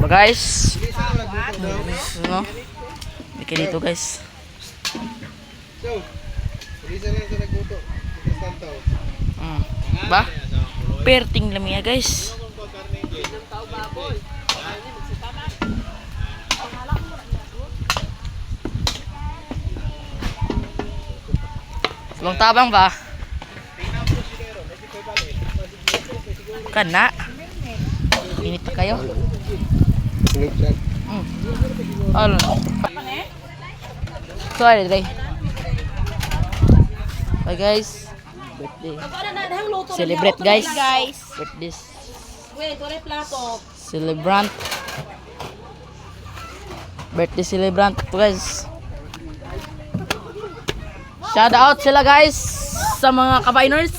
Guys. No? Bika dito guys. Ba? Perting lamia guys. Long tabang ba? Kana. Init na kayo. Ano? Sorry, Dre. Bye guys. Birthday. Celebrate guys. Birthday. Celebrant. Birthday celebrant po guys. Shout out sila guys sa mga kabainers.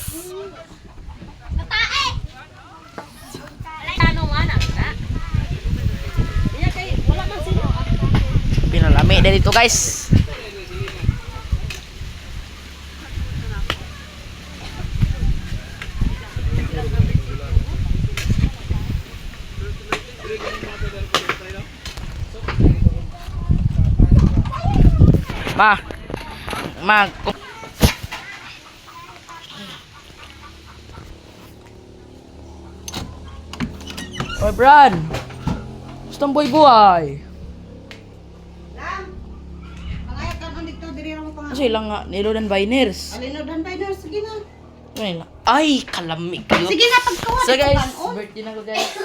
Pinalami din ito guys. Oy, Bran. Gusto boy buhay. Mangayat kan on dito diri ra mo pang. Kasi lang nga nilodan biners. Alinodan biners sige na. Ay, kalamig kayo. Sige na pagkuha. So guys, birthday na ko guys.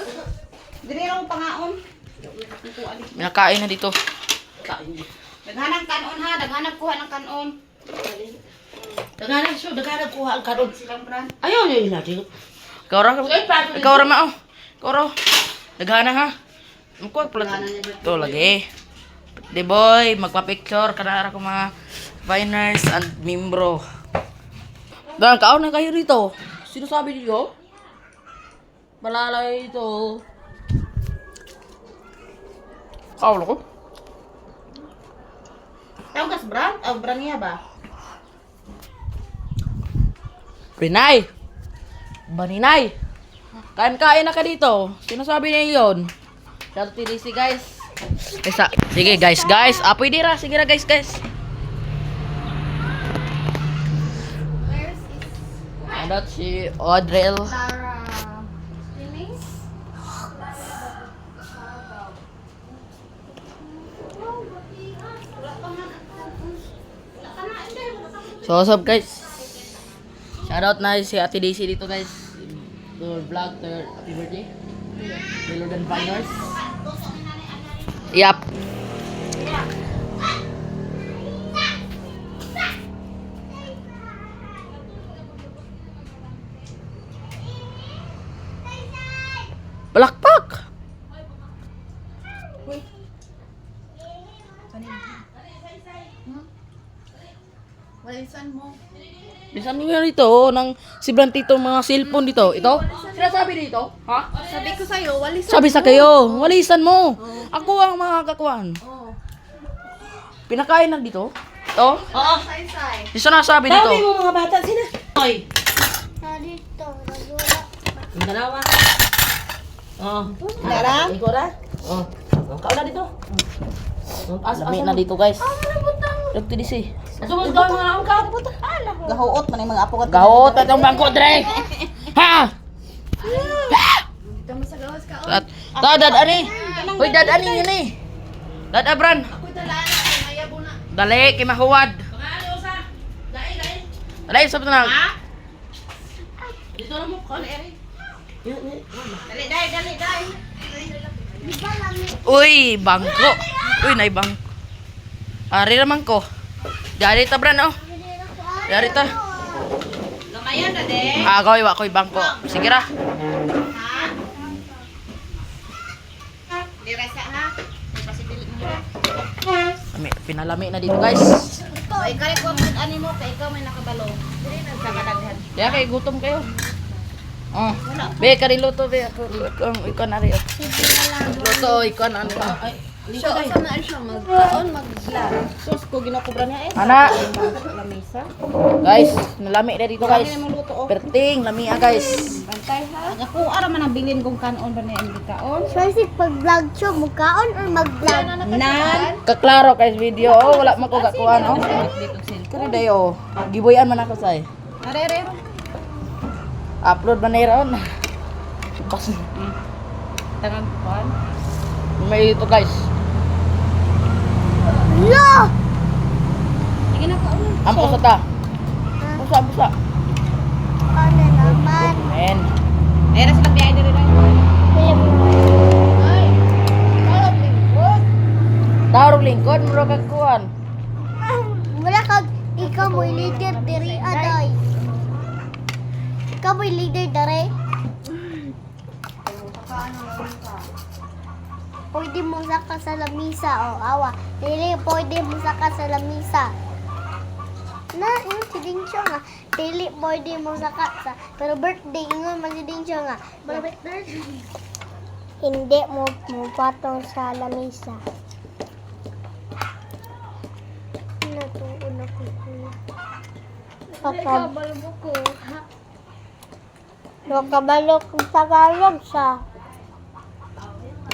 Diri ra mo pangaon. Minakain na dito. Daghanang kanon ha, daghanang kuha ng kanon. Daghanang kuha ang karon. Silang brand. Ayaw niyo natin. Ikaw ra mao. Ikaw ra. Daghana ha. Mukha pala. Ito lagi. Birthday boy, magpa-picture kanara ko mga viners and membro. Dan kaon na kayo rito. Sino sabi niyo? Balalay ito. Kaon ko. Tawag kas brand? Brand niya ba? Pinay. Baninay. Kain-kain na ka dito. Sino sabi niya yun? Shout out TDC guys. Sige guys. Apoy dira. Sige na guys. Shout out si Audrell. So what's up guys? Shout out na si Ate Daisy dito guys. To vlog to happy birthday. Lord and Finals. Yap. Balakpak. Walisan mo. Bisan mo yan dito, ng si Brantito mga cellphone dito. Ito? Sinasabi dito? Ha? Sabi ko sa'yo, walisan Sabi sa kayo, walisan mo. Ako ang mga kakuan. Pinakain lang dito. Ito? Oo. Say-say. Yung sinasabi dito. Dami mo mga bata sina. Oy. Dito, nagula. Ang dalawa. Oh. Dara? Ikaw ra? Oh. Ikaw na dito. Lami na dito guys. Dito DC. Sumod ka mga ang ka. Gahuot man yung mga apo kat. Gahot at ang bangko, Dre! Ha! Kamu sa gawas ka. Dad ani! Uy, dad ani yun eh! Dad Abran! Ako'y talaan na, mayabo na. Dali, kay mahuwad! Pangalo sa. Dai. Dali, sabi na. Dito na mo ka. Dali, dai. Uy, bangko! Uy, naibang. Ari naman ko. Dari ta, Bran, oh. Dari ta. Gamayan na, de. Ako'y bangko. Sige ra. Ha? Dirasa, ha? Pasipili mo na. Pinalami na dito, guys. O, ikaw ko ang ani mo, kay ikaw may nakabalo. Dili na sa kadaghan. Kaya kay gutom kayo. Oh. Be, kariluto, be. Ikaw na rin. Luto, ikaw na. Ay. So, asa na siya magkaon, mag-vlog. Sus, ko ginakubra niya eh. Ana. Lamisa. Guys, nalami na dito, guys. Marami namang luto, oh. Perting, lamia, guys. Bantay, ha? Ako ara man ang bilin kung kanon ba niya ang kaon. Kasi pag vlog siya, mukhaon or mag-vlog? Nan. Kaklaro kay video. Oh, wala man ko gakuan oh. Dito sil. Kani dayo. Giboyan man ako say. Are. Upload man na ron. Pas Tangan kuan. may ito guys. No! Sige na kaon. Ampo sa ta. Busa. Ano naman? Men. Ay ra sila biyahe diri rin. Ay! Parang lingkod. Tarong lingkod mo ra kuan. Wala kag, ikaw mo'y leader diri, aday. Ikaw mo'y leader diri. Pwede mo saka sa lamisa, o awa. Dili, pwede mo saka sa lamisa. Na, yun, si Dinsyo nga. Dili, pwede mo saka sa... Pero birthday, yun, man si Dinsyo nga. Hindi mo patong sa lamisa. Natuon ako. Kakabalo ko. Kakabalo ko Tagalog sa...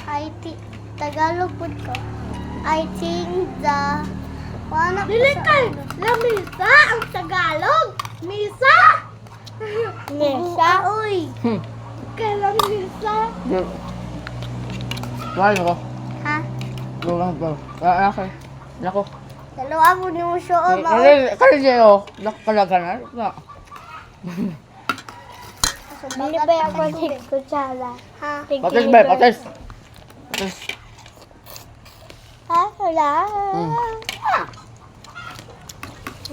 IT Tagalog po ko. I think the... Dili ka! Lamisa ang Tagalog! Misa! Misa? Uy! Kailan misa? Wala ko. Ha? Lulang ko. Okay. Nako. Dalawa mo ni mo siya o mao. Kali dayo. Nakalaga na. Hindi ba ako si kutsara? Ha? Patis ba? Patis. Ha? Wala.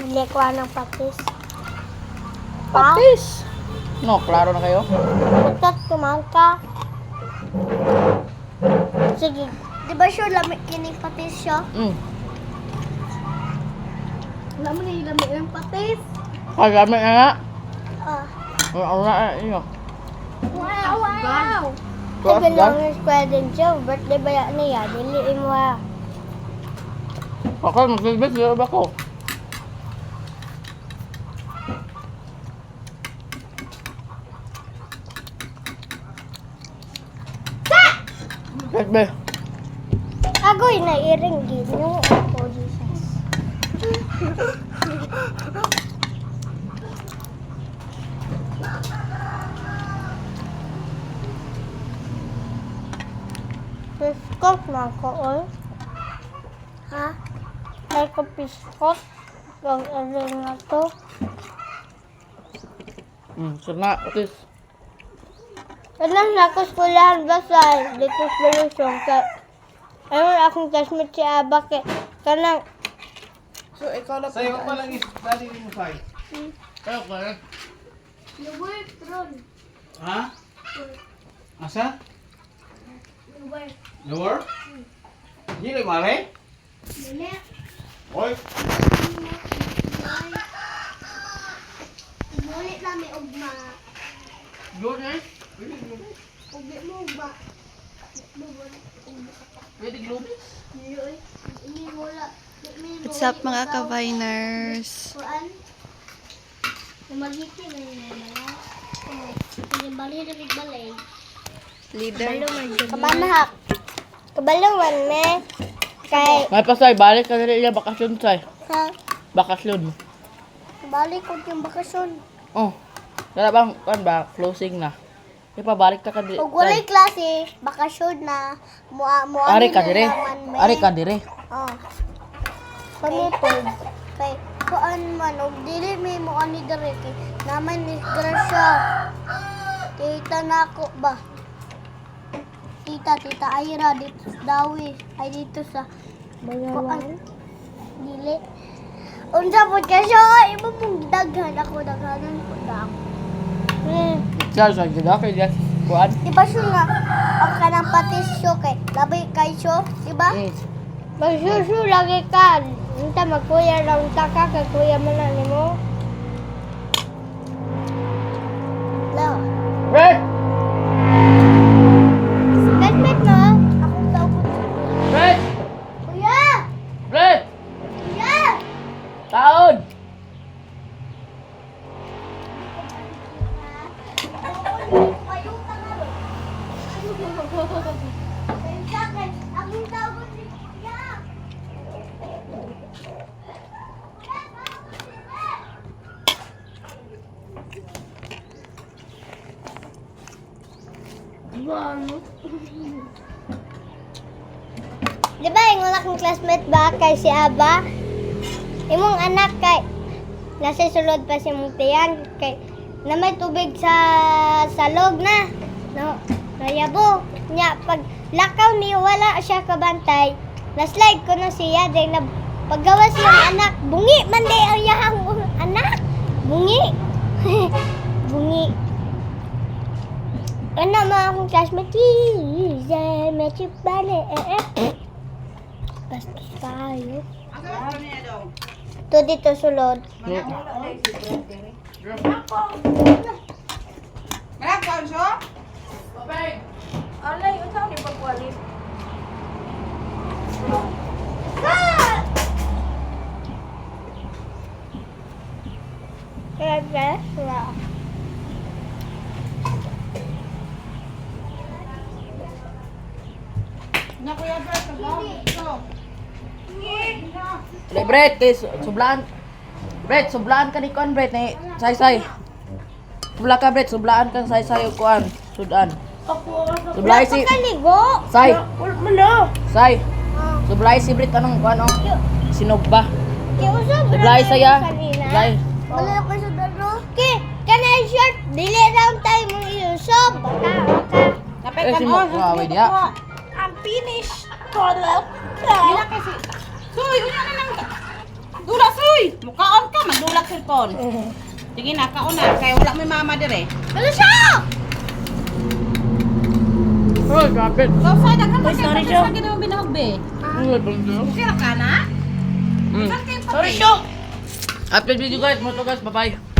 Hindi ko anong patis. Patis. No, klaro na kayo. Putat kumangka. Sige. Di ba sure lamig kining patis siya? Alam mo na yung lamig ng patis? Kagami na nga. Ah. Ang na inyo. Wow! Tuwas Ay, dyan? belong square din siya. Birthday ba yan niya? Diliin mo ah. Ako, magbibig yun ba ko? Be. Agoy na iring gino. Oh, Jesus. Piskot na ako, oy. Ha? May ko piskot. Yung iring na to. Sana, patis. Kanang na ako skulahan basay. Dito sa Belusong. Ayun akong classmate si Aba. Kanang Sa'yo pa lang is dali mo sa'yo. Kaya ko eh. Ha? Asa? Lower? Dili mare? Oy, Mulit lang may ugma. Yun eh. Ugma mo ugma. Pwede globis. Ini wala. What's up mga ka-Viners? Kuan? Magiti na yun. Yung bali na balay. Leader? Kabanahak. Kabalungan me. Kay, May pasay, balik ka rin iya bakasyon say. ha? Bakasyon. Balik ko yung bakasyon. Oh. Dala bang, kan ba, closing na. Ipabalik ka diri. Pag walay klase, bakasyon na. Ari ka dire. Ari ka dire. Oh. Pamipod. Kay, kuan man, og dili may mo ani dire kay naman ni grasya. Tita nako ba? Tita Ira dito sa Dawi. Ay dito sa kuan. Dili. Unsa po ka siya? Iba pong daghan ako. Daghanan po na ako. Diyan sa gida kay diyan. Kuan. Diba siya nga, ang kanang patis siya kay, labi kay siya, diba? Magsusu lagi ka. Unta magkuya lang unta ka, kay kuya mo na ni mo. Law. Red! Met mo, akong taupot. Red! Kuya! Red! Kuya! Taon! Oo, kayo Akong tawag si Kuya. Di ba yung anak kong classmate ba kay si Aba? Imong anak kay nasa sulod pa si Mutian kay na may tubig sa salog na. No, nayabo. Nya pag lakaw ni wala siya kabantay. Na-slide ko na siya dahil na paggawas yung anak. Bungi man day ang yahang anak. Bungi. Bungi. Ano mga akong classmate? Medyo bale. Basta tayo. Ito dito sulod. Alay, unsa ni pagwalit? Dali, Brett, sublaan. Brett, sublaan ka ni Kuan, Brett, ni say-say. Subla ka, Brett, sublaan kang say-say o Kuan. Sudan. Sublay si... Kaligo. Say. Say. Sublay si Brett, anong Kuan, oh? Sinog ba? Sublay saya. Sublay. Wala ko sa dalo. Ke, kanay short. Dili round time mong iusob. Baka. Eh, si Mo, waway dia. Ang finish. Dila kasi. Suy, unya na nang. Dula suy. Mukaon ka magdulak cellphone. Sige na, kaon na kay wala may mama dire. Ano siya? Oh, grabe. So sa dagan pa siya sa ginawa binahugbe. Okay ra ka na? Mm. Sorry, Upload video guys, mo to guys, bye-bye.